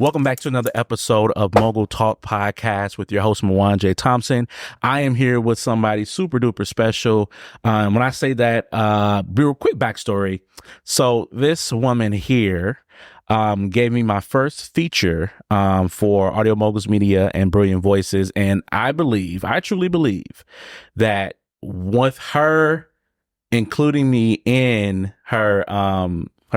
Welcome back to another episode of Mogul Talk Podcast with your host, Mwanje Thompson. I am here with somebody super duper special. When I say that, real quick backstory. So this woman here gave me my first feature for Audio Moguls Media and Brilliant Voices. And I truly believe that with her including me in her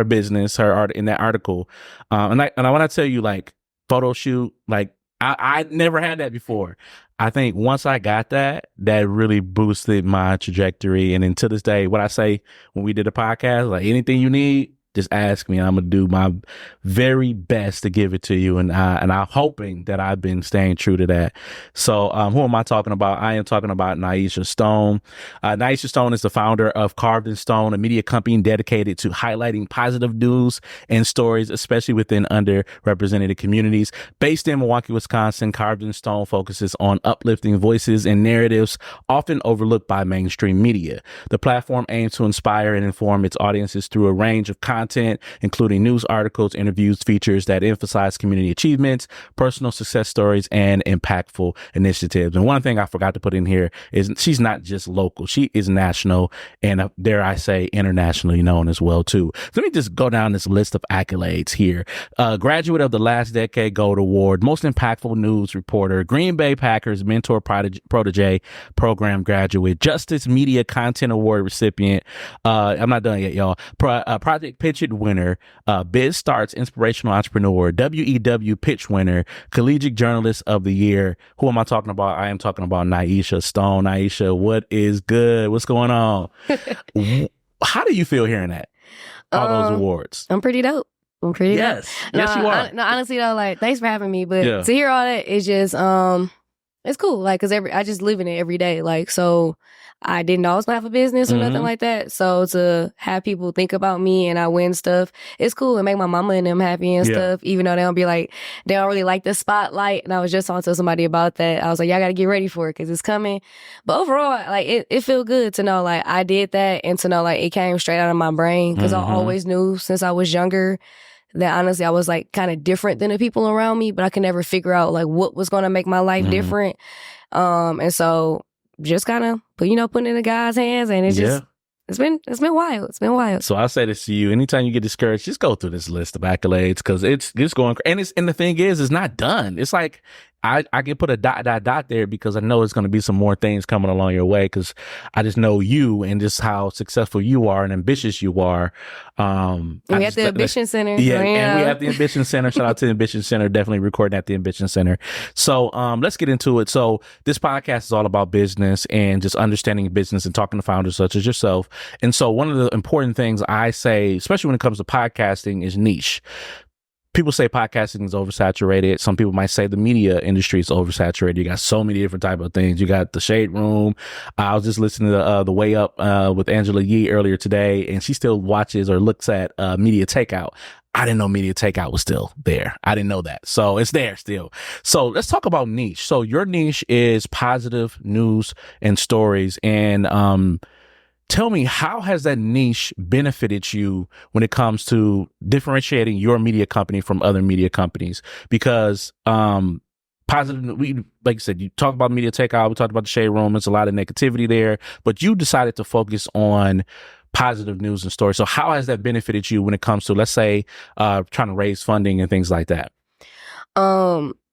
business, her art in that article. And I want to tell you, like, photo shoot, like I never had that before. I think once I got that really boosted my trajectory. And then to this day, what I say when we did a podcast, like, anything you need, just ask me. I'm going to do my very best to give it to you. And I'm hoping that I've been staying true to that. So who am I talking about? I am talking about Nyesha Stone. Nyesha Stone is the founder of Carvd N Stone, a media company dedicated to highlighting positive news and stories, especially within underrepresented communities. Based in Milwaukee, Wisconsin, Carvd N Stone focuses on uplifting voices and narratives often overlooked by mainstream media. The platform aims to inspire and inform its audiences through a range of content, including news articles, interviews, features that emphasize community achievements, personal success stories, and impactful initiatives. And one thing I forgot to put in here is she's not just local. She is national and, dare I say, internationally known as well, too. Let me just go down this list of accolades here. Graduate of the Last Decade Gold Award, Most Impactful News Reporter, Green Bay Packers Mentor Protege Program Graduate, Justice Media Content Award recipient. I'm not done yet, y'all. Project Pitch It winner, Biz Starts Inspirational Entrepreneur, WEW Pitch winner, Collegiate Journalist of the Year. Who am I talking about? I am talking about Nyesha Stone. Nyesha, what is good? What's going on? How do you feel hearing that? All those awards. I'm pretty dope. Dope. Yes, you are. Honestly though, like, thanks for having me. But to hear all that, it's just it's cool. Like, cause I just live in it every day. Like, so I didn't always have a business or nothing like that. So to have people think about me and I win stuff, it's cool. And make my mama and them happy and stuff, even though they don't really like the spotlight. And I was just talking to somebody about that. I was like, y'all got to get ready for it because it's coming. But overall, like, it feel good to know, like, I did that and to know, like, it came straight out of my brain because I always knew since I was younger that honestly I was, like, kind of different than the people around me, but I could never figure out, like, what was going to make my life different. And so just kind of putting it in the guy's hands, and it's just it's been wild. It's been wild. So I say this to you: anytime you get discouraged, just go through this list of accolades because it's going. And the thing is, it's not done. It's like I can put a dot there because I know it's going to be some more things coming along your way because I just know you and just how successful you are and ambitious you are. We have the Ambition Center. Yeah, and we have the Ambition Center. Shout out to the Ambition Center. Definitely recording at the Ambition Center. So let's get into it. So this podcast is all about business and just understanding business and talking to founders such as yourself. And so one of the important things I say, especially when it comes to podcasting, is niche. People say podcasting is oversaturated. Some people might say the media industry is oversaturated. You got so many different type of things. You got the Shade Room. I was just listening to The Way Up with Angela Yee earlier today, and she still watches or looks at Media Takeout. I didn't know Media Takeout was still there. I didn't know that. So it's there still. So let's talk about niche. So your niche is positive news and stories. And tell me, how has that niche benefited you when it comes to differentiating your media company from other media companies? Because positive, like you said, you talk about Media Takeout, we talked about the Shade Room, there's a lot of negativity there, but you decided to focus on positive news and stories. So how has that benefited you when it comes to, let's say, trying to raise funding and things like that?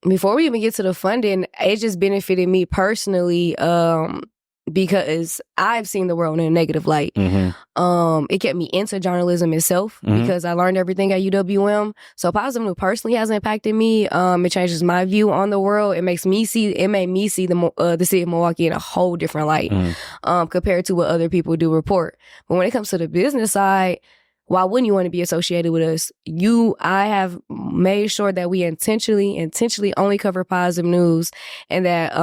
Before we even get to the funding, it just benefited me personally, because I've seen the world in a negative light. It kept me into journalism itself because I learned everything at UWM. So positive news personally has impacted me. It changes my view on the world. It made me see the city of Milwaukee in a whole different light compared to what other people do report. But when it comes to the business side, why wouldn't you want to be associated with us? I have made sure that we intentionally only cover positive news, and that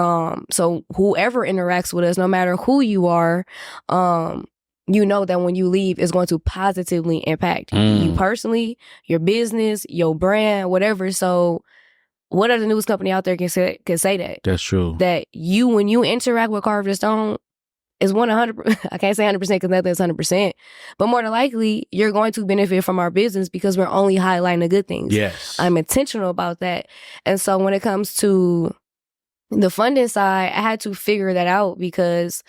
so whoever interacts with us, no matter who you are, you know that when you leave, it's going to positively impact you personally, your business, your brand, whatever. So what other news company out there can say that? That's true. That when you interact with Carvd N Stone, is 100%. I can't say 100% because nothing's 100%, but more than likely, you're going to benefit from our business because we're only highlighting the good things. Yes. I'm intentional about that. And so when it comes to the funding side, I had to figure that out because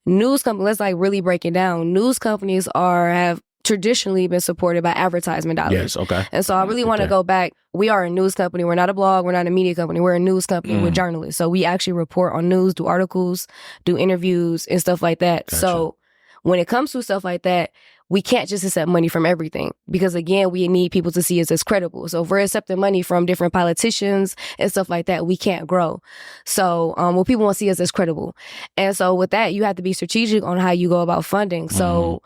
news companies, let's like really break it down. News companies have traditionally been supported by advertisement dollars. Yes, okay. And so I really want to go back. We are a news company. We're not a blog. We're not a media company. We're a news company. We're journalists. So we actually report on news, do articles, do interviews and stuff like that. Gotcha. So when it comes to stuff like that, we can't just accept money from everything because, again, we need people to see us as credible. So if we're accepting money from different politicians and stuff like that, we can't grow. So people want to see us as credible. And so with that, you have to be strategic on how you go about funding. So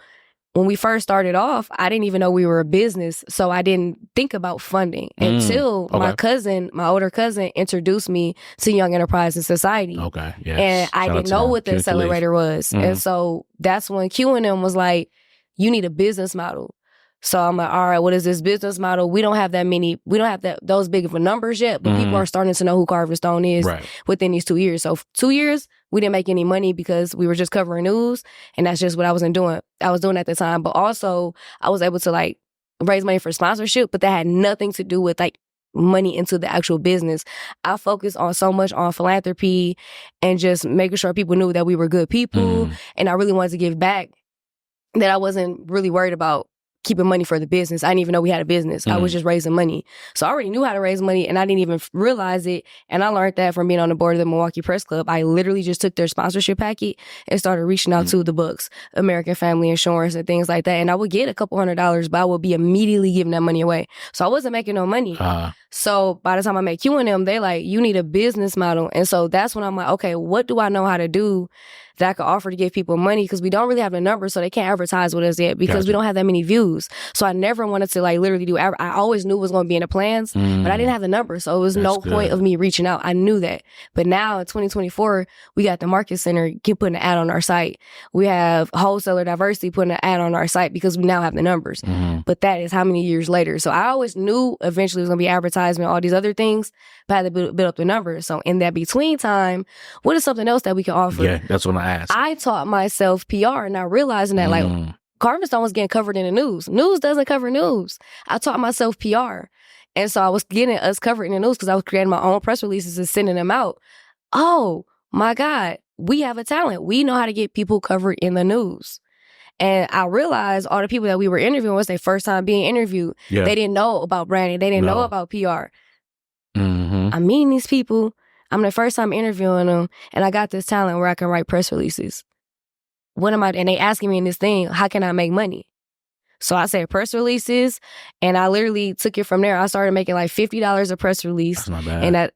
when we first started off, I didn't even know we were a business, so I didn't think about funding until my older cousin, introduced me to Young Enterprise and Society. Okay, yes. And I didn't know what the accelerator was. And so that's when Q and M was like, you need a business model. So I'm like, all right, what is this business model? We don't have those big of a numbers yet, but people are starting to know who Carvd N Stone is within these 2 years. So 2 years, we didn't make any money because we were just covering news, and that's just what I was doing at the time. But also, I was able to like raise money for sponsorship, but that had nothing to do with like money into the actual business. I focused on so much on philanthropy and just making sure people knew that we were good people, and I really wanted to give back, that I wasn't really worried about keeping money for the business. I didn't even know we had a business. I was just raising money. So I already knew how to raise money, and I didn't even realize it. And I learned that from being on the board of the Milwaukee Press Club. I literally just took their sponsorship packet and started reaching out to the books, American Family Insurance and things like that. And I would get a couple $100s, but I would be immediately giving that money away. So I wasn't making no money. So by the time I met Q and them, they like, you need a business model. And so that's when I'm like, okay, what do I know how to do that I could offer to give people money? Because we don't really have the numbers, so they can't advertise with us yet because we don't have that many views. So I never wanted to like literally do, I always knew it was going to be in the plans, but I didn't have the numbers. So it was point of me reaching out. I knew that. But now in 2024, we got the Market Center putting an ad on our site. We have Wholesaler Diversity putting an ad on our site because we now have the numbers. But that is how many years later. So I always knew eventually it was going to be advertisement, all these other things, but I had to build up the numbers. So in that between time, what is something else that we can offer? Yeah, that's what I asked. I taught myself PR, and not realizing that like Carvd N Stone was getting covered in the news. News doesn't cover news. I taught myself PR. And so I was getting us covered in the news because I was creating my own press releases and sending them out. Oh my God, we have a talent. We know how to get people covered in the news. And I realized all the people that we were interviewing was their first time being interviewed. Yeah. They didn't know about branding. They didn't know about PR. I'm meeting these people. I'm the first time interviewing them, and I got this talent where I can write press releases. And they asking me in this thing, how can I make money? So I said press releases, and I literally took it from there. I started making like $50 a press release. That's not bad. And that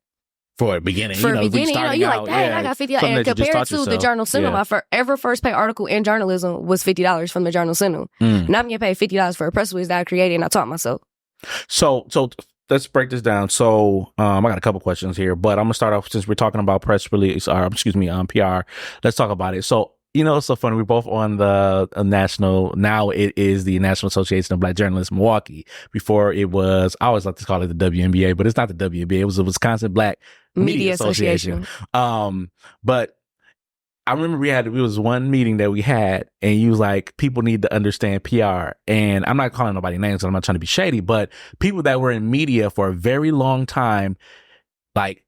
for a beginning, you're like, dang, I got $50. And compared to the Journal Sentinel, my first paid article in journalism was $50 from the Journal Sentinel. Now I'm getting paid $50 for a press release that I created and I taught myself. So let's break this down. So I got a couple questions here, but I'm gonna start off since we're talking about press release, PR. Let's talk about it. So it's so funny. We're both on the national. Now it is the National Association of Black Journalists, Milwaukee. Before it was, I always like to call it the WNBA, but it's not the WNBA. It was the Wisconsin Black Media Association. But I remember it was one meeting that we had, and you was like, people need to understand PR. And I'm not calling nobody names, so I'm not trying to be shady, but people that were in media for a very long time, like,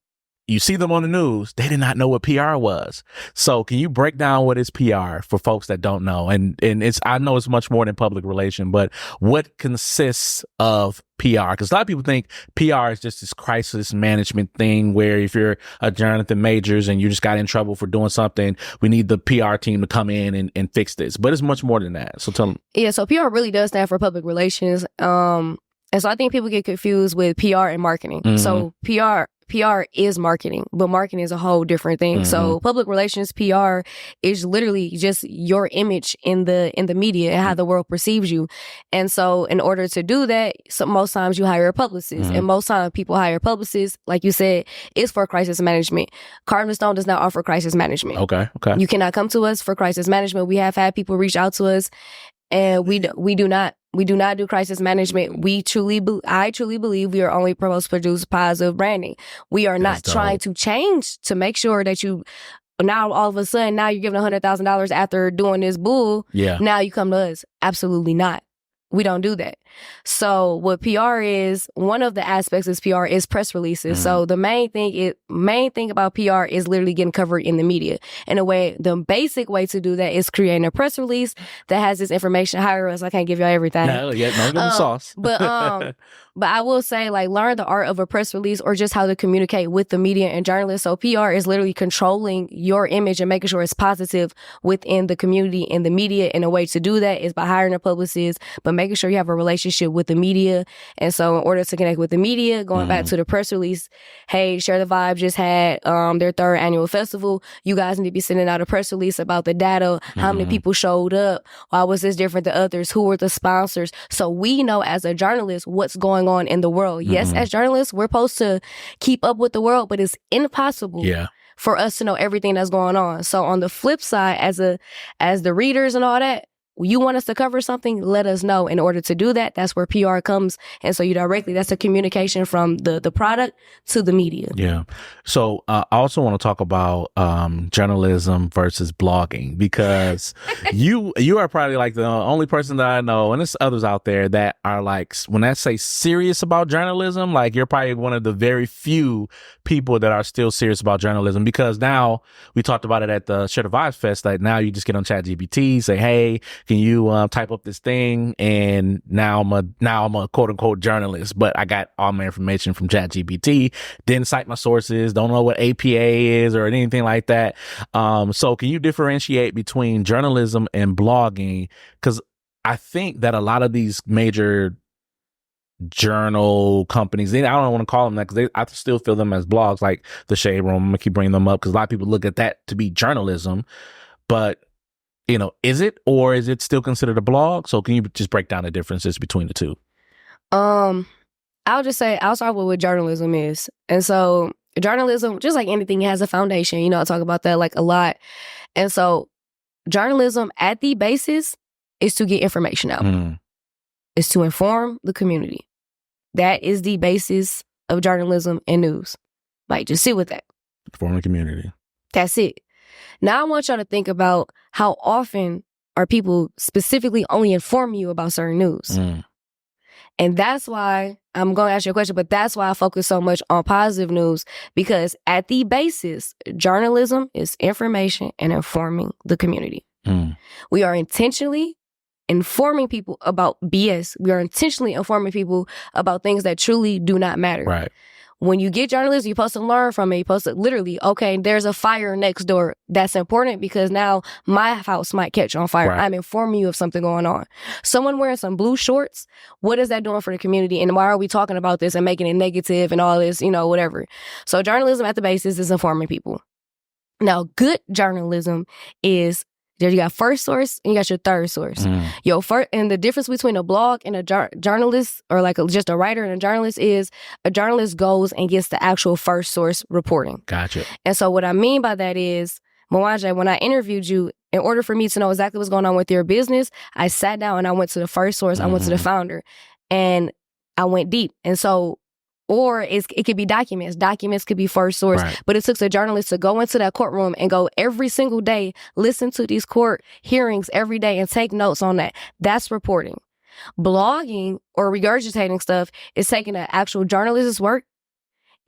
you see them on the news, they did not know what PR was. So can you break down what is PR for folks that don't know? And I know it's much more than public relation, but what consists of PR? Because a lot of people think PR is just this crisis management thing where if you're a Jonathan Majors and you just got in trouble for doing something, we need the PR team to come in and fix this. But it's much more than that. So tell them. Yeah, so PR really does stand for public relations. And so I think people get confused with PR and marketing. So PR is marketing, but marketing is a whole different thing. So public relations, PR is literally just your image in the media and how the world perceives you. And so in order to do that, most times you hire a publicist. And most times people hire publicists, like you said, is for crisis management. Carvd N Stone does not offer crisis management. Okay. You cannot come to us for crisis management. We have had people reach out to us, and we do not do crisis management. I truly believe we are only supposed to produce positive branding. We are not trying to change to make sure that you now all of a sudden, now you're giving $100,000 after doing this bull. Yeah. Now you come to us. Absolutely not. We don't do that. So what PR is, one of the aspects of PR is press releases. So the main thing about PR is literally getting covered in the media. In a way, the basic way to do that is creating a press release that has this information. Hire us. I can't give y'all everything. No, yeah, no, give them sauce. But I will say, like, learn the art of a press release or just how to communicate with the media and journalists. So PR is literally controlling your image and making sure it's positive within the community and the media. And a way to do that is by hiring a publicist, but making sure you have a relationship with the media. And so in order to connect with the media, going back to the press release, hey, Share the Vibe just had their 3rd annual festival. You guys need to be sending out a press release about the data, how many people showed up, why was this different than others, who were the sponsors. So we know as a journalist what's going on in the world. Yes, as journalists, we're supposed to keep up with the world, but it's impossible for us to know everything that's going on. So on the flip side, as the readers and all that, you want us to cover something, let us know. In order to do that, that's where PR comes. And so that's a communication from the product to the media. Yeah. So I also want to talk about journalism versus blogging, because you are probably like the only person that I know, and there's others out there that are like, when I say serious about journalism, like you're probably one of the very few people that are still serious about journalism, because now we talked about it at the Share the Vibes Fest, like now you just get on ChatGPT, say, hey, can you type up this thing? And now I'm a quote unquote journalist, but I got all my information from ChatGPT. Didn't cite my sources. Don't know what APA is or anything like that. So can you differentiate between journalism and blogging? Because I think that a lot of these major journal companies, I don't want to call them that because I still feel them as blogs, like the Shade Room. I'm gonna keep bringing them up because a lot of people look at that to be journalism, but is it, or is it still considered a blog? So can you just break down the differences between the two? I'll start with what journalism is. And so journalism, just like anything, has a foundation. I talk about that like a lot. And so journalism at the basis is to get information out. It's to inform the community. That is the basis of journalism and news. Like, just sit with that. Inform the community. That's it. Now I want y'all to think about how often are people specifically only informing you about certain news. And that's why I'm going to ask you a question, but that's why I focus so much on positive news, because at the basis, journalism is information and informing the community. We are intentionally informing people about BS. We are intentionally informing people about things that truly do not matter. Right. When you get journalism, you're supposed to learn from it. You're supposed to literally, okay, there's a fire next door. That's important because now my house might catch on fire. Right. I'm informing you of something going on. Someone wearing some blue shorts, what is that doing for the community? And why are we talking about this and making it negative and all this, whatever? So journalism at the basis is informing people. Now, good journalism is, there you got first source and you got your third source. And the difference between a blog and a journalist, or like just a writer and a journalist, is a journalist goes and gets the actual first source reporting. Gotcha. And so what I mean by that is, Mwanje, when I interviewed you, in order for me to know exactly what's going on with your business, I sat down and I went to the first source. I went to the founder and I went deep. And so, or it could be documents. Documents could be first source. Right. But it took a journalist to go into that courtroom and go every single day, listen to these court hearings every day and take notes on that. That's reporting. Blogging or regurgitating stuff is taking an actual journalist's work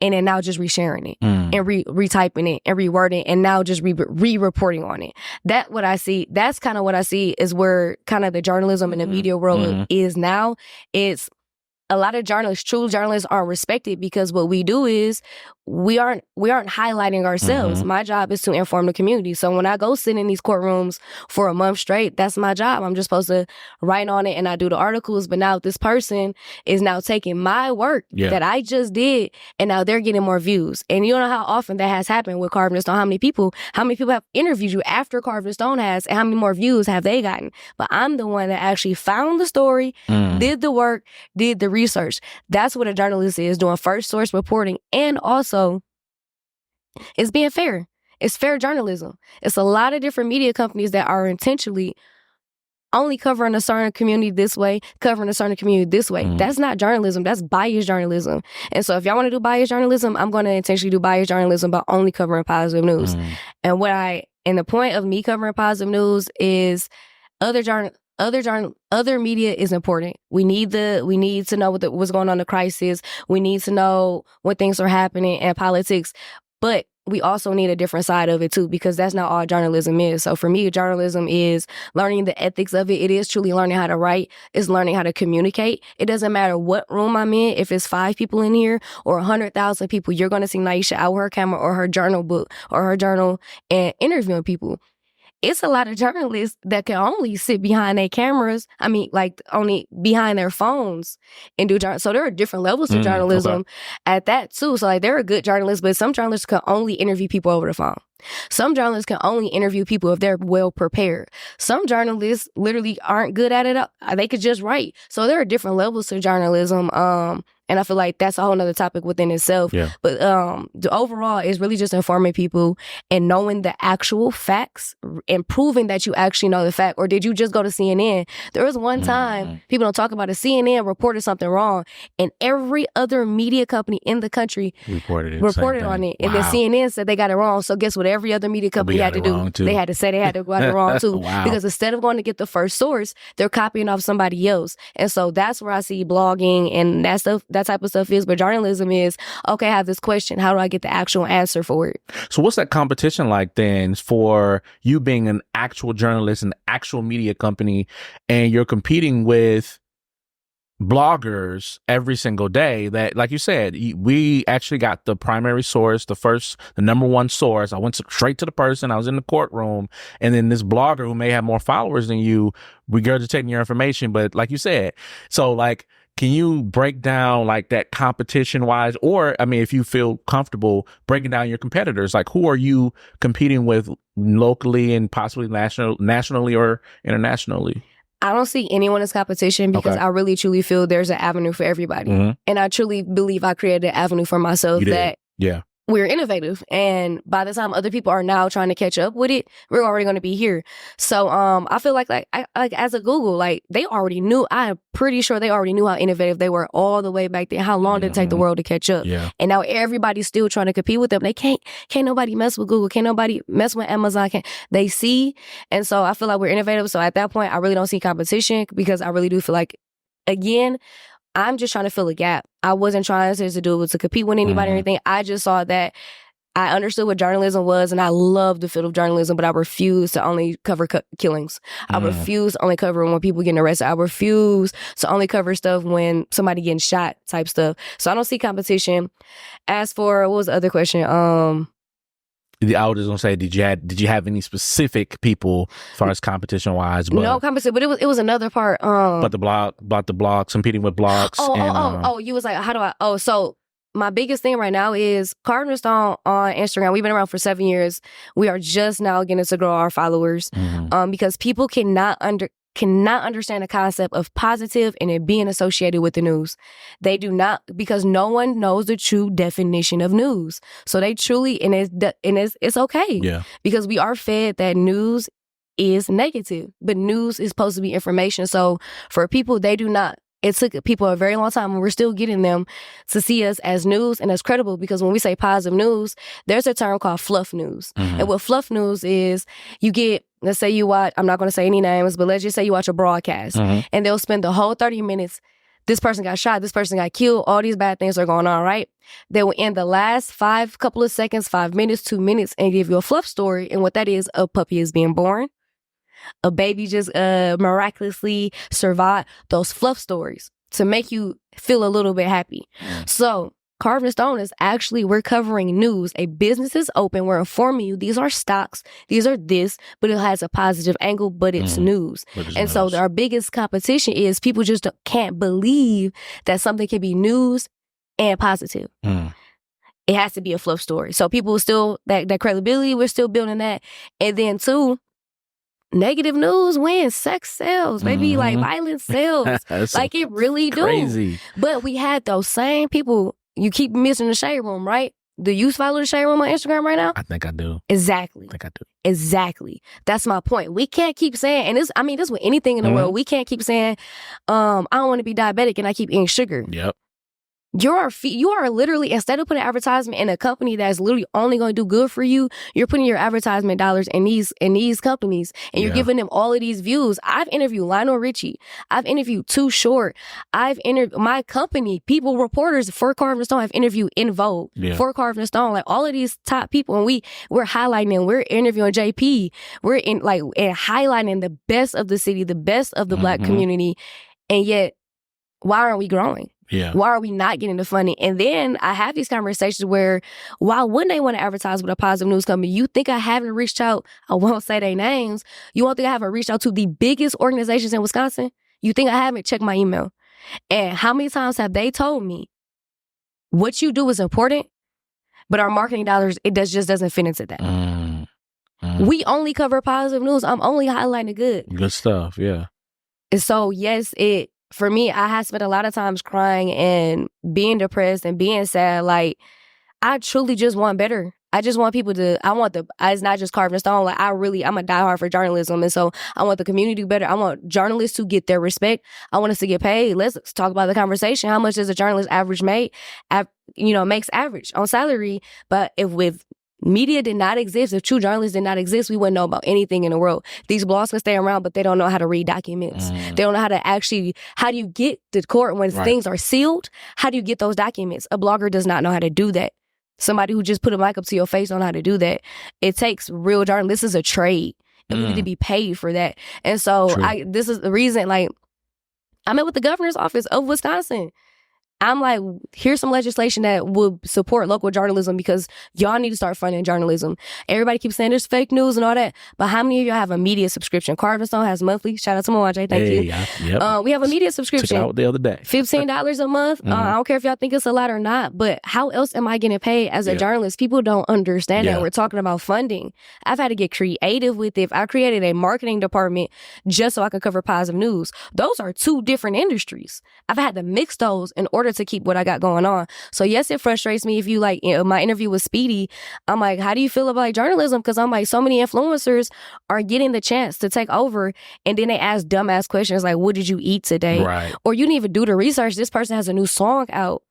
and then now just resharing it and retyping it and rewording and now just re-reporting on it. That's kind of what I see is where kind of the journalism and the media world is now. It's a lot of true journalists aren't respected because what we do is we aren't highlighting ourselves. My job is to inform the community. So when I go sit in these courtrooms for a month straight, that's my job. I'm just supposed to write on it and I do the articles. But now this person is now taking my work that I just did and now they're getting more views. And you know how often that has happened with Carvd N Stone. How many people have interviewed you after Carvd N Stone has, and how many more views have they gotten? But I'm the one that actually found the story, did the work, did the research. That's what a journalist is, doing first source reporting, and also it's being fair. It's fair journalism. It's a lot of different media companies that are intentionally only covering a certain community this way, covering a certain community this way. That's not journalism. That's biased journalism. And so if y'all want to do biased journalism, I'm going to intentionally do biased journalism by only covering positive news. And the point of me covering positive news is other media is important. We need to know what's going on in the crisis. We need to know when things are happening in politics. But we also need a different side of it too, because that's not all journalism is. So for me, journalism is learning the ethics of it. It is truly learning how to write. It's learning how to communicate. It doesn't matter what room I'm in. If it's 5 people in here or 100,000 people, you're going to see Nyesha out with her camera or her journal book or her journal and interviewing people. It's a lot of journalists that can only sit behind their cameras. I mean, like only behind their phones and do journalism. So there are different levels of journalism at that too. So like there are good journalists, but some journalists can only interview people over the phone. Some journalists can only interview people if they're well prepared. Some journalists literally aren't good at it. They could just write. So there are different levels to journalism. And I feel like that's a whole nother topic within itself. Yeah. But the overall is really just informing people and knowing the actual facts and proving that you actually know the fact. Or did you just go to CNN? There was one time, people don't talk about it, CNN reported something wrong and every other media company in the country reported on it. And then CNN said they got it wrong. So guess what every other media company had to do? They had to say they had to got it wrong too. Because instead of going to get the first source, they're copying off somebody else. And so that's where I see blogging and that type of stuff is. But journalism is, okay, I have this question. How do I get the actual answer for it? So what's that competition like then for you being an actual journalist, an actual media company, and you're competing with bloggers every single day that, like you said, we actually got the primary source, the number one source. I went straight to the person. I was in the courtroom. And then this blogger who may have more followers than you, regurgitating your information. But like you said, so like, can you break down like that competition wise? Or, I mean, if you feel comfortable breaking down your competitors, like who are you competing with locally and possibly nationally or internationally? I don't see anyone as competition because I really truly feel there's an avenue for everybody. And I truly believe I created an avenue for myself that we're innovative. And by the time other people are now trying to catch up with it, we're already going to be here. So I feel like as a Google, like they already knew, I'm pretty sure they already knew how innovative they were all the way back then. How long did it take the world to catch up? Yeah. And now everybody's still trying to compete with them. They can't nobody mess with Google. Can't nobody mess with Amazon. They see. And so I feel like we're innovative. So at that point, I really don't see competition because I really do feel like, again, I'm just trying to fill a gap. I wasn't trying to do it to compete with anybody or anything. I just saw that I understood what journalism was and I love the field of journalism, but I refuse to only cover killings. I refuse to only cover when people getting arrested. I refuse to only cover stuff when somebody getting shot type stuff. So I don't see competition. As for, what was the other question? I was just gonna say, did you have any specific people as far as competition wise? No competition, but it was another part. But the blog, competing with blogs. You was like, so my biggest thing right now is Carvd N Stone on Instagram. We've been around for 7 years. We are just now getting to grow our followers, because people cannot understand the concept of positive and it being associated with the news. They do not, because no one knows the true definition of news. So they truly, and it's okay. Yeah. Because we are fed that news is negative, but news is supposed to be information. So for people, they do not. It took people a very long time, and we're still getting them to see us as news and as credible, because when we say positive news, there's a term called fluff news. And what fluff news is, you get, let's say you watch, I'm not going to say any names, but let's just say you watch a broadcast, and they'll spend the whole 30 minutes, this person got shot, this person got killed, all these bad things are going on, right? They will end the last 5 seconds, 5 minutes, 2 minutes, and give you a fluff story. And what that is, a puppy is being born. A baby just miraculously survived. Those fluff stories to make you feel a little bit happy. So Carvd N Stone is actually, we're covering news. A business is open. We're informing you these are stocks, these are this, but it has a positive angle, but it's news. So our biggest competition is people just can't believe that something can be news and positive. It has to be a fluff story. So people still, that credibility, we're still building that. And then two, negative news wins. Sex sells, maybe like violence sells. Like it really do. Crazy. But we had those same people. You keep missing the shade room, right? Do you follow the Shade Room on Instagram right now? I think I do. Exactly. I think I do. Exactly. That's my point. We can't keep saying, and this with anything in the world, we can't keep saying, I don't want to be diabetic and I keep eating sugar. Yep. You are literally, instead of putting advertisement in a company that's literally only going to do good for you, you're putting your advertisement dollars in these companies, and you're giving them all of these views. I've interviewed Lionel Richie. I've interviewed Too Short. I've interviewed my company, reporters for Carvd N Stone. I've interviewed In Vogue for Carvd N Stone. Like all of these top people, and we're highlighting them. We're interviewing JP. We're and highlighting the best of the city, the best of the Black community, and yet why aren't we growing? Yeah. Why are we not getting the funding? And then I have these conversations where, why wouldn't they want to advertise with a positive news company? You think I haven't reached out? I won't say their names. You won't think I haven't reached out to the biggest organizations in Wisconsin? You think I haven't checked my email? And how many times have they told me, what you do is important, but our marketing dollars, just doesn't fit into that. We only cover positive news. I'm only highlighting the good. Good stuff, yeah. And so, yes, for me, I have spent a lot of times crying and being depressed and being sad. Like, I truly just want better. I just want people to, it's not just Carvd N Stone. Like, I'm a diehard for journalism. And so I want the community to do better. I want journalists to get their respect. I want us to get paid. Let's talk about the conversation. How much does a journalist makes average on salary? But if media did not exist, if true journalists did not exist, we wouldn't know about anything in the world. These blogs can stay around, but they don't know how to read documents. They don't know how do you get to court when things are sealed? How do you get those documents? A blogger does not know how to do that. Somebody who just put a mic up to your face don't know how to do that. It takes real journalists. This is a trade. And we need to be paid for that. And so this is the reason, like, I met with the governor's office of Wisconsin. I'm like, here's some legislation that would support local journalism because y'all need to start funding journalism. Everybody keeps saying there's fake news and all that, but how many of y'all have a media subscription? Carvd N Stone has monthly. Shout out to Mwanje. Thank you. Yep. We have a media subscription. Took it out the other day. $15 a month. I don't care if y'all think it's a lot or not, but how else am I getting paid as a journalist? People don't understand that. We're talking about funding. I've had to get creative with it. I created a marketing department just so I could cover positive news. Those are two different industries. I've had to mix those in order to keep what I got going on. So yes, it frustrates me. If you my interview with Speedy, I'm like, how do you feel about journalism? Because I'm like, so many influencers are getting the chance to take over, and then they ask dumbass questions like, what did you eat today? Right. Or you didn't even do the research. This person has a new song out.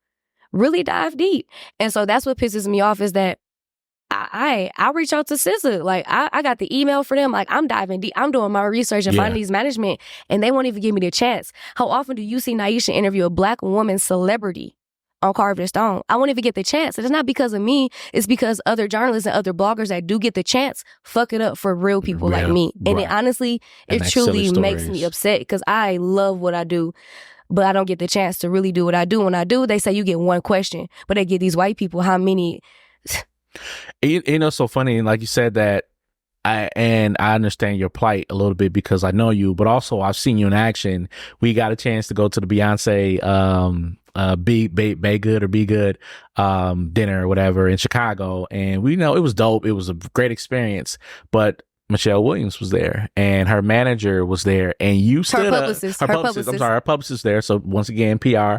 Really dive deep. And so that's what pisses me off is that I reach out to SZA. Like, I got the email for them. Like, I'm diving deep. I'm doing my research and finding these management, and they won't even give me the chance. How often do you see Nyesha interview a Black woman celebrity on Carvd N Stone? I won't even get the chance. And it's not because of me. It's because other journalists and other bloggers that do get the chance fuck it up for real people like me. And it honestly, it truly makes me upset because I love what I do. But I don't get the chance to really do what I do. When I do, they say you get one question. But they give these white people how many... It's so funny, like you said that, I understand your plight a little bit because I know you, but also I've seen you in action. We got a chance to go to the Beyonce Be Good dinner or whatever in Chicago, and we know it was dope. It was a great experience, but Michelle Williams was there and her manager was there, and you stood up. Her publicist. I'm sorry, her publicist there. So once again, PR.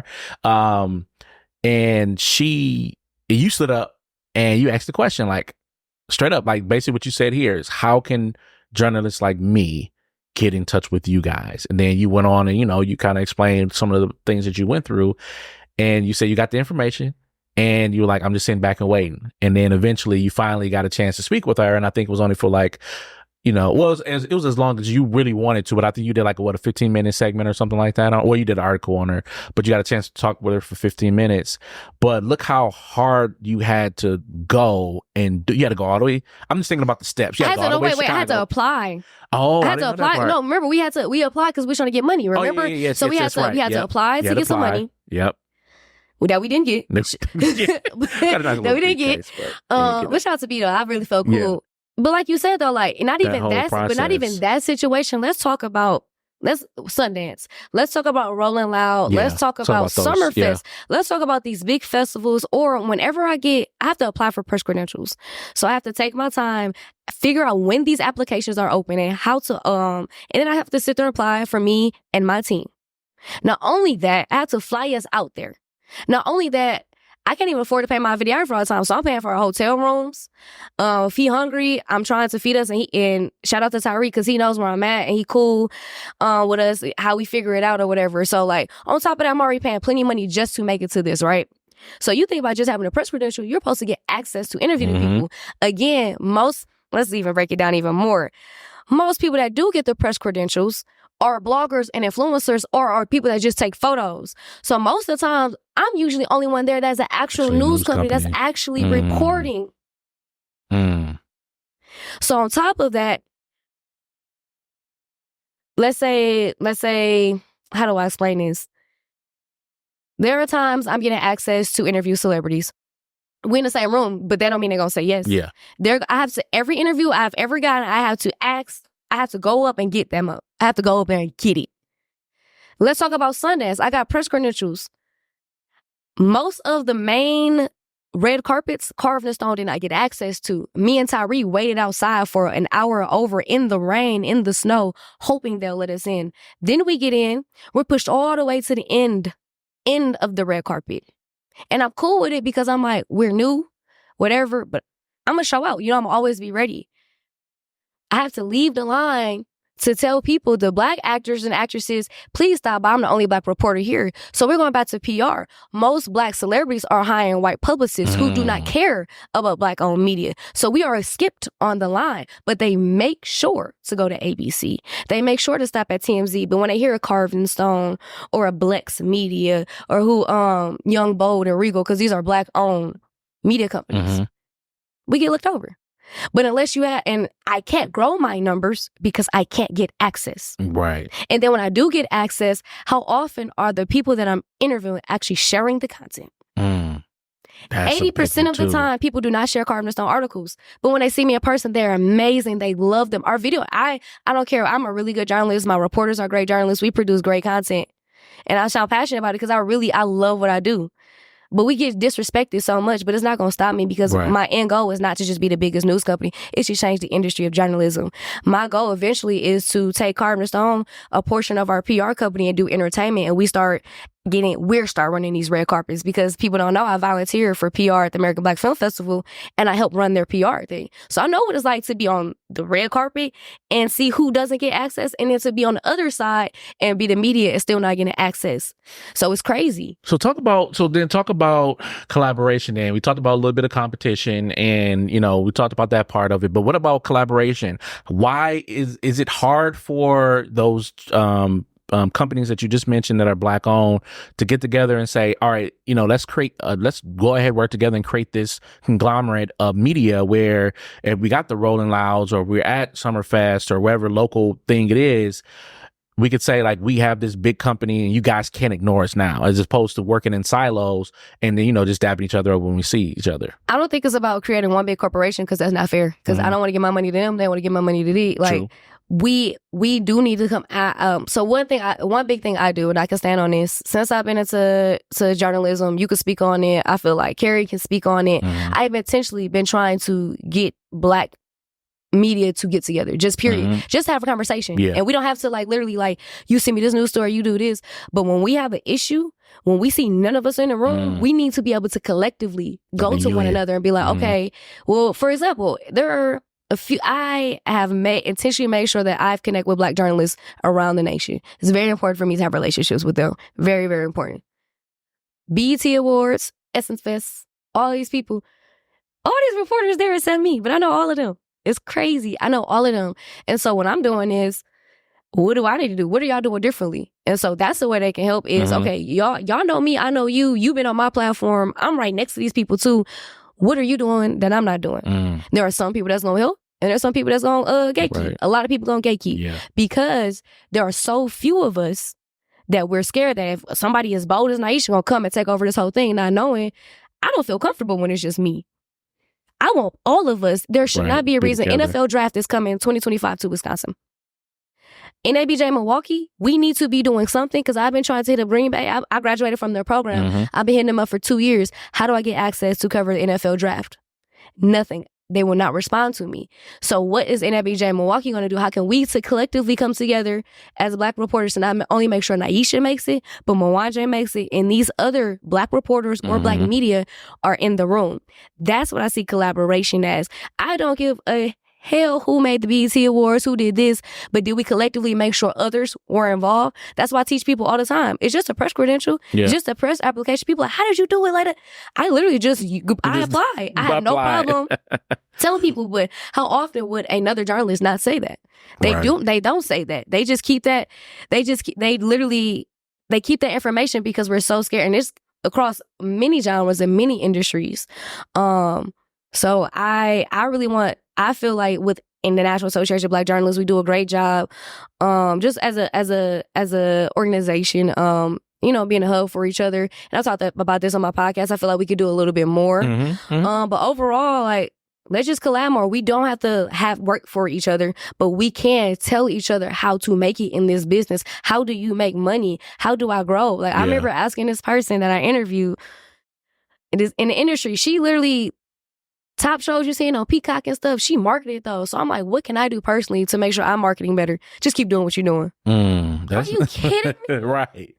And you stood up and you asked the question, like, straight up, like basically what you said here is, how can journalists like me get in touch with you guys? And then you went on and, you kind of explained some of the things that you went through, and you said you got the information and you were like, I'm just sitting back and waiting. And then eventually you finally got a chance to speak with her. And I think it was only for like, it was as long as you really wanted to, but I think you did like a 15-minute segment or something like that. Or you did an article on her, but you got a chance to talk with her for 15 minutes. But look how hard you had to go, and you had to go all the way. I'm just thinking about the steps. You had to go all the way to Chicago. I had to apply. Oh, I had to apply. No, remember we applied because we were trying to get money. Remember? Oh, yeah, so we had to apply to get some money. Yep. Well, that we didn't get. That we didn't get. Which out to be though, I really felt cool. Yeah. But like you said though, like not even that situation. Let's talk about Sundance. Let's talk about Rolling Loud. Let's talk about Summerfest. Yeah. Let's talk about these big festivals. Or whenever I have to apply for press credentials. So I have to take my time, figure out when these applications are open and how to and then I have to sit there and apply for me and my team. Not only that, I have to fly us out there. Not only that, I can't even afford to pay my videographer all the time, so I'm paying for our hotel rooms. If he hungry, I'm trying to feed us, and shout out to Tyree because he knows where I'm at and he cool with us, how we figure it out or whatever. So like on top of that, I'm already paying plenty of money just to make it to this, right? So you think about just having a press credential, you're supposed to get access to interviewing people. Again, let's even break it down even more. Most people that do get the press credentials are bloggers and influencers or are people that just take photos. So most of the time, I'm usually the only one there that's an actual news company that's actually reporting. So on top of that, let's say, how do I explain this? There are times I'm getting access to interview celebrities. We're in the same room, but that don't mean they're going to say yes. Yeah. I have to, every interview I have ever gotten, I have to ask, I have to go up and get them up. I have to go up there and get it. Let's talk about Sundance. I got press credentials. Most of the main red carpets, Carvd N Stone did not get access to. Me and Tyree waited outside for an hour over in the rain, in the snow, hoping they'll let us in. Then we get in. We're pushed all the way to the end of the red carpet. And I'm cool with it because I'm like, we're new, whatever, but I'm going to show out. I'm going to always be ready. I have to leave the line to tell people, the black actors and actresses, please stop by. I'm the only black reporter here. So we're going back to PR. Most black celebrities are hiring white publicists who do not care about black-owned media. So we are skipped on the line, but they make sure to go to ABC. They make sure to stop at TMZ. But when they hear a Carvd N Stone or a Blex Media or Young, Bold, and Regal, because these are black-owned media companies, we get looked over. But unless you have, and I can't grow my numbers because I can't get access. Right. And then when I do get access, how often are the people that I'm interviewing actually sharing the content? 80% of the time, people do not share Carvd N Stone articles. But when they see me in person, they're amazing. They love them. Our video, I don't care. I'm a really good journalist. My reporters are great journalists. We produce great content. And I sound passionate about it because I love what I do. But we get disrespected so much, but it's not going to stop me because my end goal is not to just be the biggest news company. It's to change the industry of journalism. My goal eventually is to take Carvd N Stone, a portion of our PR company, and do entertainment. And we start running these red carpets because people don't know I volunteer for PR at the American Black Film Festival and I help run their PR thing. So I know what it's like to be on the red carpet and see who doesn't get access, and then to be on the other side and be the media and still not getting access. So it's crazy. So talk about collaboration then. We talked about a little bit of competition and, we talked about that part of it, but what about collaboration? Why is it hard for those, companies that you just mentioned that are black owned to get together and say, all right, let's go ahead, work together and create this conglomerate of media where if we got the Rolling Louds or we're at Summerfest or whatever local thing it is, we could say like we have this big company and you guys can't ignore us now, as opposed to working in silos and then, just dabbing each other up when we see each other. I don't think it's about creating one big corporation because that's not fair. Because I don't want to give my money to them. They want to give my money to these. Like, we do need to come out. So one big thing I do, and I can stand on this, since I've been into journalism, you can speak on it. I feel like Carrie can speak on it. I've intentionally been trying to get black media to get together, just period. Just have a conversation. And we don't have to literally you send me this news story, you do this. But when we have an issue, when we see none of us in the room, we need to be able to collectively go to one another and be like, okay, well, for example, there are a few, I have intentionally made sure that I've connected with black journalists around the nation. It's very important for me to have relationships with them. Very, very important. BET Awards, Essence Fest, all these people, all these reporters there except me, but I know all of them. It's crazy. I know all of them. And so what I'm doing is, what do I need to do? What are y'all doing differently? And so that's the way they can help is, okay, y'all know me, I know you, you've been on my platform, I'm right next to these people too. What are you doing that I'm not doing? There are some people that's going to help, and there's some people that's going to gatekeep. A lot of people going to gatekeep because there are so few of us that we're scared that if somebody as bold as Nyesha going to come and take over this whole thing, not knowing, I don't feel comfortable when it's just me. I want all of us. There should not be a reason. NFL draft is coming 2025 to Wisconsin. NABJ Milwaukee, we need to be doing something because I've been trying to hit up Green Bay. I graduated from their program. I've been hitting them up for 2 years. How do I get access to cover the NFL draft? Nothing. they will not respond to me. So what is NABJ Milwaukee going to do? How can we collectively come together as Black reporters to not only make sure Nyesha makes it, but Mwanje makes it, and these other Black reporters or Black media are in the room? That's what I see collaboration as. I don't give a hell who made the BET Awards, who did this, but did we collectively make sure others were involved? That's why I teach people all the time. It's just a press credential. Yeah. It's just a press application. People are like, how did you do it like that? I literally I apply. I have no problem telling people, but how often would another journalist not say that? They don't say that. They just keep that. They keep that information because we're so scared. And it's across many genres and many industries. So I feel like in the National Association of Black Journalists, we do a great job, just as a organization, being a hub for each other. And I talked about this on my podcast. I feel like we could do a little bit more. But overall, like, let's just collab more. We don't have to have work for each other, but we can tell each other how to make it in this business. How do you make money? How do I grow? Like, I remember asking this person that I interviewed in the industry, she literally, top shows you're seeing on Peacock and stuff, she marketed those. So I'm like, what can I do personally to make sure I'm marketing better? Just keep doing what you're doing. Are you kidding me? Right.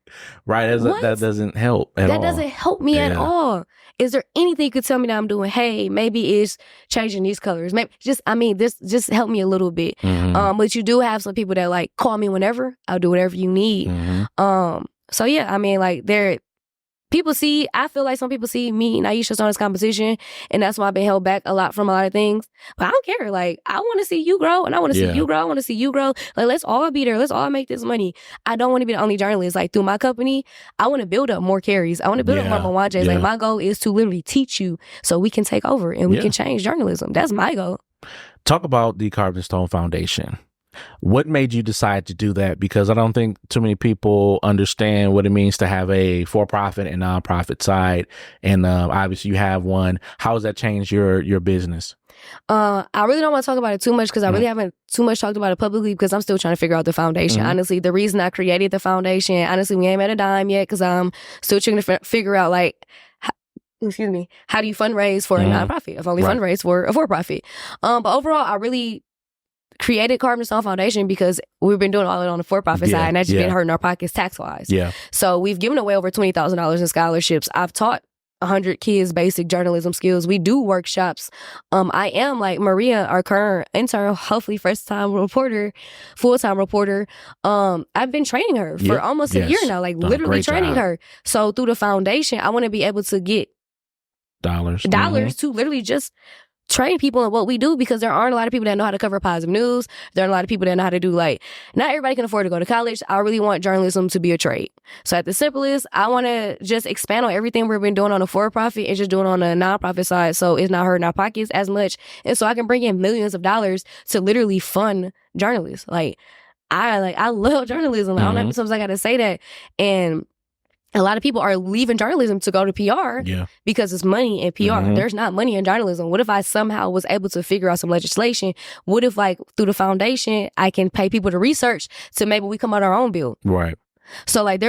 That doesn't help at all. That doesn't help me at all. Is there anything you could tell me that I'm doing? Hey, maybe it's changing these colors. Maybe this just help me a little bit. But you do have some people that like call me whenever. I'll do whatever you need. So yeah, I mean, like, I feel like some people see me, Nyesha Stone, as competition, and that's why I've been held back a lot from a lot of things. But I don't care. Like, I want to see you grow, and I want to see you grow. I want to see you grow. Like, let's all be there. Let's all make this money. I don't want to be the only journalist. Like, through my company, I want to build up more carries. I want to build up more Mwanjes. Like, my goal is to literally teach you so we can take over and we can change journalism. That's my goal. Talk about the Carvd N Stone Foundation. What made you decide to do that? Because I don't think too many people understand what it means to have a for-profit and nonprofit side. And obviously you have one. How has that changed your business? I really don't want to talk about it too much because I really haven't too much talked about it publicly because I'm still trying to figure out the foundation. Honestly, the reason I created the foundation, honestly, we ain't at a dime yet because I'm still trying to figure out, like, how do you fundraise for a nonprofit? I've only fundraised for a for-profit. But overall, I really created Carvd N Stone Foundation because we've been doing all of it on the for-profit side, and that's just been hurting our pockets tax-wise. So we've given away over $20,000 in scholarships. I've taught 100 kids basic journalism skills. We do workshops. I am, like, Maria, our current intern, hopefully full-time reporter. I've been training her for almost a year now, like, literally training her. So through the foundation, I want to be able to get dollars to literally just train people in what we do, because there aren't a lot of people that know how to cover positive news. There aren't a lot of people that know how to do, like, not everybody can afford to go to college. I really want journalism to be a trade. So at the simplest, I want to just expand on everything we've been doing on the for-profit and just doing on the nonprofit side, so it's not hurting our pockets as much. And so I can bring in millions of dollars to literally fund journalists. I love journalism. I don't know, sometimes I got to say that. And a lot of people are leaving journalism to go to PR because it's money in PR. There's not money in journalism. What if I somehow was able to figure out some legislation? What if, like, through the foundation, I can pay people to research to maybe we come out our own bill? Right. So, like,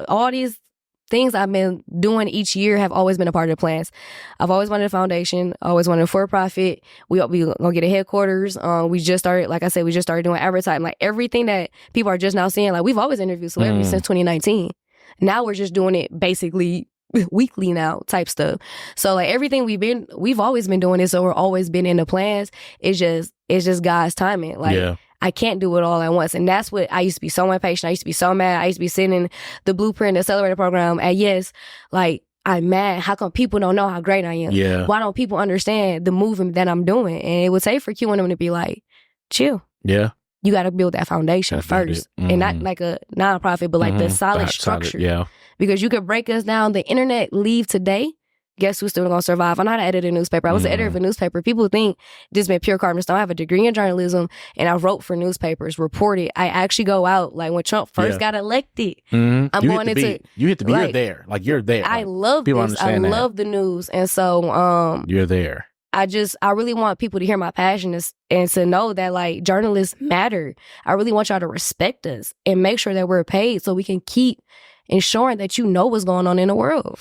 all these things I've been doing each year have always been a part of the plans. I've always wanted a foundation, always wanted a for-profit. We gonna get a headquarters. We just started, like I said, doing advertising. Like, everything that people are just now seeing, like, we've always interviewed celebrities since 2019. Now we're just doing it basically weekly now type stuff. So, like, everything we've always been doing this, or always been in the plans. It's just God's timing. Like, I can't do it all at once. And that's what I used to be so impatient. I used to be so mad. I used to be sitting in the Blueprint Accelerator program at like, I'm mad. How come people don't know how great I am? Why don't people understand the movement that I'm doing? And it would take for Q and them to be like, chill. You got to build that foundation first. And not like a nonprofit, but like the solid structure. Because you could break us down. The internet leave today. Guess who's still going to survive? I'm not an editor of a newspaper. I was the editor of a newspaper. People think this been pure Carvd N Stone. I have a degree in journalism, and I wrote for newspapers, reported. I actually go out, like, when Trump first got elected. I'm going into... You hit the beat. You're there. Like, you're there. I love this. I love the news. And so... you're there. I really want people to hear my passion and to know that, like, journalists matter. I really want y'all to respect us and make sure that we're paid so we can keep ensuring that you know what's going on in the world.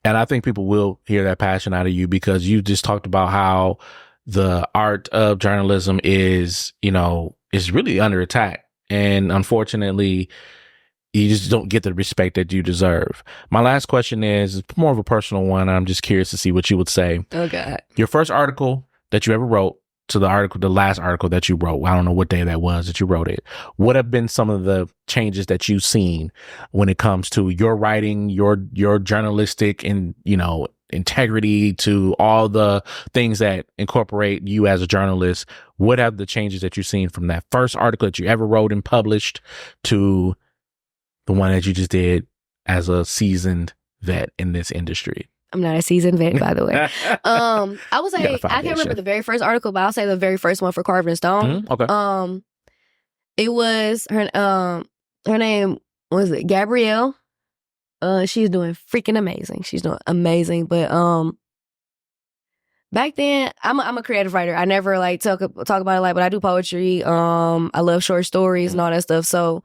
And I think people will hear that passion out of you because you just talked about how the art of journalism is, is really under attack. And unfortunately, you just don't get the respect that you deserve. My last question is more of a personal one. I'm just curious to see what you would say. Oh, God. Your first article that you ever wrote to the last article that you wrote, I don't know what day that was that you wrote it. What have been some of the changes that you've seen when it comes to your writing, your journalistic and, integrity, to all the things that incorporate you as a journalist? What have the changes that you've seen from that first article that you ever wrote and published to the one that you just did as a seasoned vet in this industry? I'm not a seasoned vet, by the way. I would say, I can't remember the very first article, but I'll say the very first one for Carvd N Stone. Okay. It was her name was it Gabrielle. She's doing freaking amazing. She's doing amazing. But back then, I'm a creative writer. I never talk about it but I do poetry. I love short stories and all that stuff. So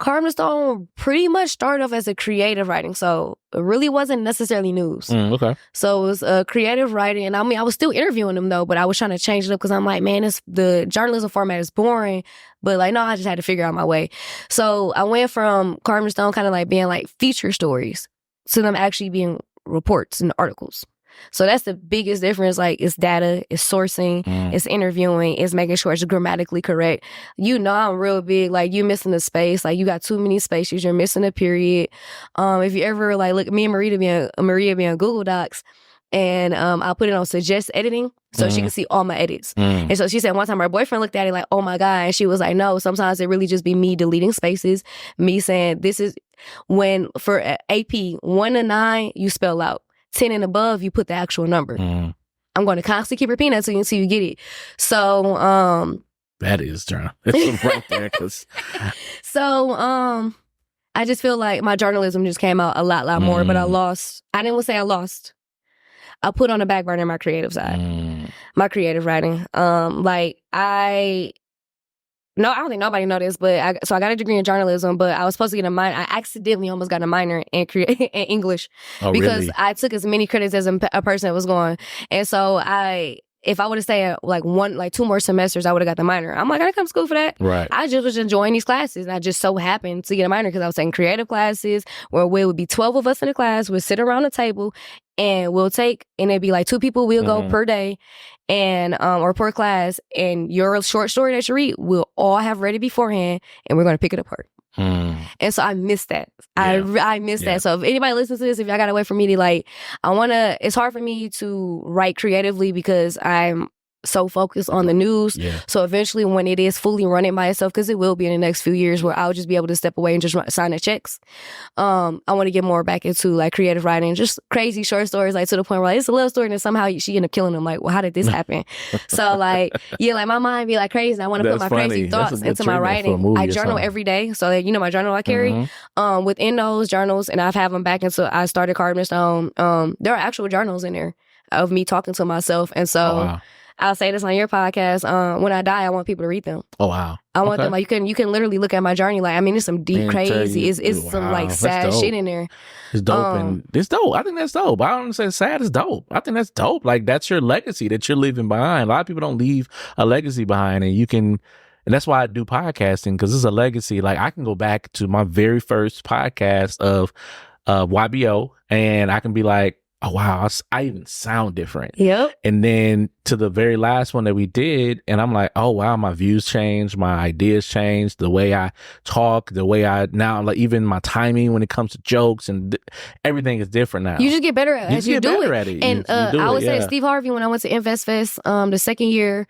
Carvd N Stone pretty much started off as a creative writing, so it really wasn't necessarily news. Okay. So it was creative writing, and I was still interviewing them though, but I was trying to change it up because I'm like, man, the journalism format is boring. But no, I just had to figure out my way. So I went from Carvd N Stone kind of being feature stories to them actually being reports and articles. So that's the biggest difference. It's data, it's sourcing, it's interviewing, it's making sure it's grammatically correct. I'm real big. You missing the space. You got too many spaces. You're missing a period. If you ever look, me and Maria be on Google Docs, and I'll put it on suggest editing so she can see all my edits. And so she said one time her boyfriend looked at it oh my God, and she was like, no, sometimes it really just be me deleting spaces, me saying this is when for AP 1 to 9 you spell out. 10 and above, you put the actual number. I'm going to constantly keep repeating that until you get it. So, that is journalism right there. So, I just feel like my journalism just came out a lot more, but I didn't want to say I lost. I put on the back burner my creative side, my creative writing. No, I don't think nobody know this, but so I got a degree in journalism, but I was supposed to get a minor. I accidentally almost got a minor in English because really? I took as many credits as a person that was going. And so if I would have stayed two more semesters, I would have got the minor. I'm I didn't come to school for that. Right. I just was enjoying these classes, and I just so happened to get a minor because I was taking creative classes where we would be 12 of us in a class. We'd sit around the table, and and it'd be 2 people we'll go per day, and or per class, and your short story that you read, we'll all have ready beforehand, and we're going to pick it apart. And so I miss that. I miss that. So if anybody listens to this, if y'all got to wait for me to it's hard for me to write creatively because I'm so focused on the news. So eventually when it is fully running by itself, because it will be in the next few years where I'll just be able to step away and just sign the checks. I want to get more back into creative writing, just crazy short stories, to the point where it's a little story and then somehow she ended up killing them. Well, how did this happen? So my mind be crazy. I want to put my crazy thoughts into my writing. I journal every day. So my journal I carry, within those journals, and I've had them back until I started Carvd N Stone. There are actual journals in there of me talking to myself. And so, oh, wow. I'll say this on your podcast. When I die, I want people to read them. Oh wow! I want them you can literally look at my journey. It's some deep, crazy. It's some sad shit in there. It's dope and it's dope. I think that's dope. I don't say sad. It's dope. I think that's dope. That's your legacy that you're leaving behind. A lot of people don't leave a legacy behind, and that's why I do podcasting because it's a legacy. I can go back to my very first podcast of YBO, and I can be oh wow, I even sound different. Yep. And then to the very last one that we did, and I'm oh wow, my views changed, my ideas changed, the way I talk, the way I now even my timing when it comes to jokes and everything is different now. You just get better as you do it. At it. And I would say Steve Harvey, when I went to Invest Fest the second year,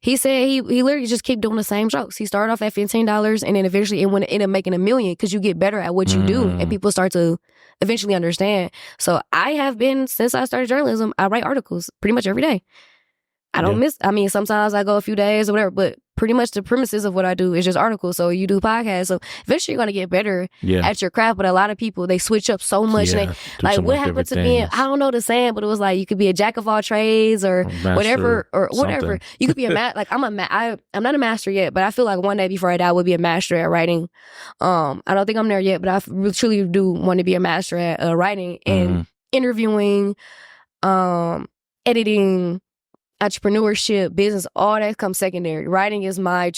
he said he literally just kept doing the same jokes. He started off at $15, and then eventually it ended up making $1 million because you get better at what you do, and people start to eventually understand. So I have been, since I started journalism, I write articles pretty much every day. I don't miss. I mean, sometimes I go a few days or whatever, but pretty much the premises of what I do is just articles. So you do podcasts. So eventually you're going to get better at your craft. But a lot of people, they switch up so much. And they, like, what happened to being, I don't know the saying, but it was like, you could be a jack of all trades or whatever, or whatever. You could be a like, I'm not a master yet, but I feel like one day before I die, I would be a master at writing. I don't think I'm there yet, but I truly do want to be a master at writing and interviewing, editing, entrepreneurship, business, all that comes secondary. Writing is my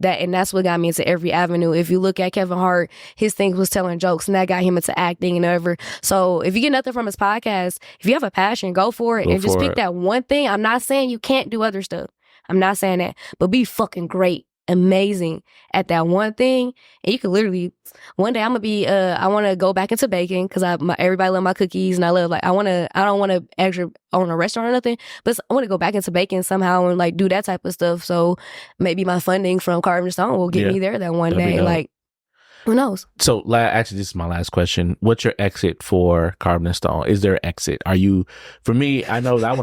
and that's what got me into every avenue. If you look at Kevin Hart, his thing was telling jokes, and that got him into acting and whatever. So if you get nothing from his podcast, if you have a passion, go for it and just pick that one thing. I'm not saying you can't do other stuff. I'm not saying that, but be fucking great, amazing at that one thing. And you could literally, one day I'm gonna be, I want to go back into baking because everybody love my cookies, and I love, like, I don't want to actually own a restaurant or nothing, but I want to go back into baking somehow and like do that type of stuff. So maybe my funding from Carvd N Stone will get me there that one day. Like, who knows? So actually, this is my last question. What's your exit for Carvd N Stone? Is there an exit? For me, I know that I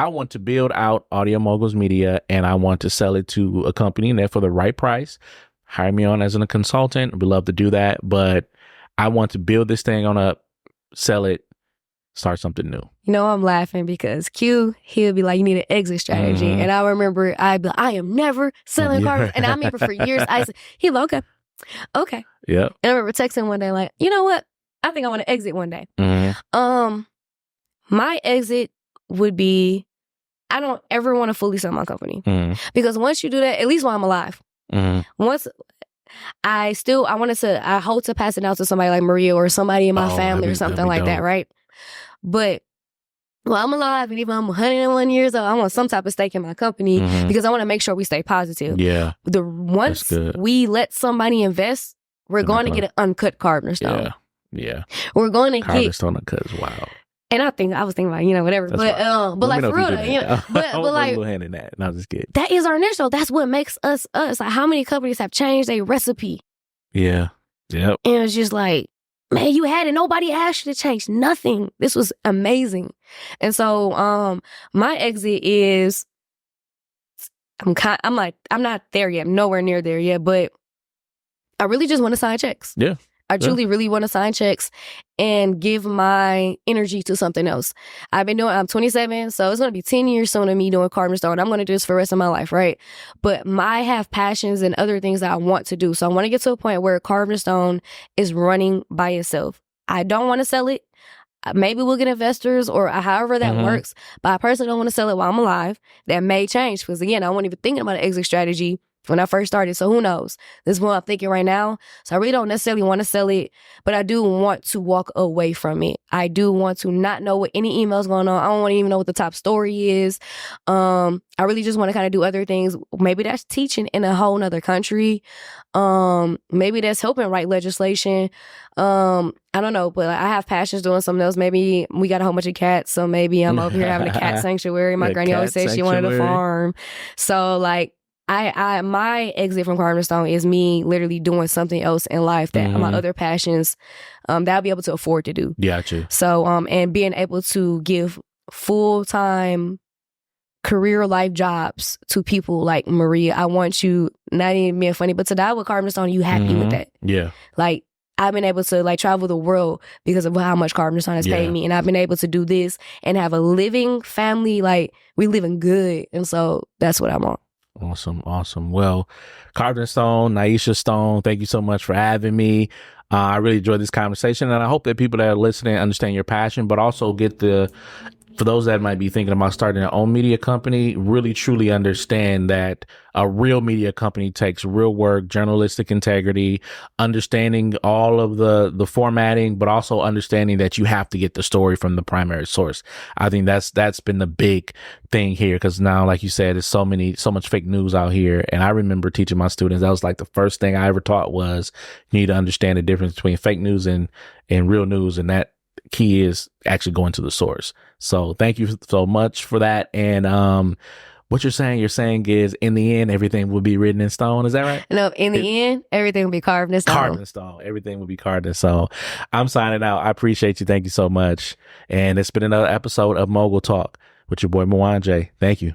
want to build out Audio Moguls Media, and I want to sell it to a company, and that for the right price, hire me on as a consultant. We'd love to do that, but I want to build this thing on up, sell it, start something new. You know, I'm laughing because he'll be like, you need an exit strategy. And I remember I'd be like, I am never selling Carvd. And I remember for years, he'll be like, okay. Yeah. And I remember texting one day like, you know what? I think I want to exit one day. My exit would be, I don't ever want to fully sell my company. Because once you do that, at least while I'm alive, once I hope to pass it out to somebody like Maria or somebody in my family or something like that, right? But while I'm alive, and even I'm 101 years old, I want some type of stake in my company because I want to make sure we stay positive. Yeah. Once we let somebody invest, we're going to get an uncut Carvd N Stone. Yeah. We're going to Carvd N Stone uncut is wild. And I was thinking like, whatever. But like for real, but like, in that. No, just kidding. That is our initial. That's what makes us us. Like, how many companies have changed their recipe? Yeah. Yep. And it's just like, man, you had it. Nobody asked you to change nothing. This was amazing. And so, my exit is, I'm not there yet. I'm nowhere near there yet, but I really just want to sign checks. Yeah. I truly really want to sign checks and give my energy to something else. I'm 27, so it's going to be 10 years soon of me doing Carvd N Stone. I'm going to do this for the rest of my life, right? But I have passions and other things that I want to do. So I want to get to a point where Carvd N Stone is running by itself. I don't want to sell it. Maybe we'll get investors or however that works. But I personally don't want to sell it while I'm alive. That may change because, again, I wasn't even thinking about an exit strategy when I first started. So who knows? This is what I'm thinking right now. So I really don't necessarily want to sell it, but I do want to walk away from it. I do want to not know what any email's going on. I don't want to even know what the top story is. I really just want to kind of do other things. Maybe that's teaching in a whole nother country. Maybe that's helping write legislation. I don't know, but I have passions doing something else. Maybe we got a whole bunch of cats, so maybe I'm over here having a cat sanctuary. My granny always said she wanted a farm. So like, my exit from Carvd N Stone is me literally doing something else in life that my other passions that I'll be able to afford to do. Gotcha. So and being able to give full-time career life jobs to people like Maria. I want you, not even being funny, but to die with Carvd N Stone, you happy with that? Yeah. Like, I've been able to like travel the world because of how much Carvd N Stone has paid me, and I've been able to do this and have a living family. Like, we living good, and so that's what I want. Awesome. Well, Carvd N Stone, Nyesha Stone, thank you so much for having me. I really enjoyed this conversation, and I hope that people that are listening understand your passion, but also for those that might be thinking about starting their own media company, really truly understand that a real media company takes real work, journalistic integrity, understanding all of the formatting, but also understanding that you have to get the story from the primary source. I think that's been the big thing here, because now, like you said, there's so much fake news out here. And I remember teaching my students, that was like the first thing I ever taught was you need to understand the difference between fake news and real news, and that key is actually going to the source. So thank you so much for that. And what you're saying is, in the end, everything will be written in stone. Is that right? No, in the end, everything will be carved in stone. Carved in stone. Everything will be carved in stone. I'm signing out. I appreciate you. Thank you so much. And it's been another episode of Mogul Talk with your boy Mwanje. Thank you.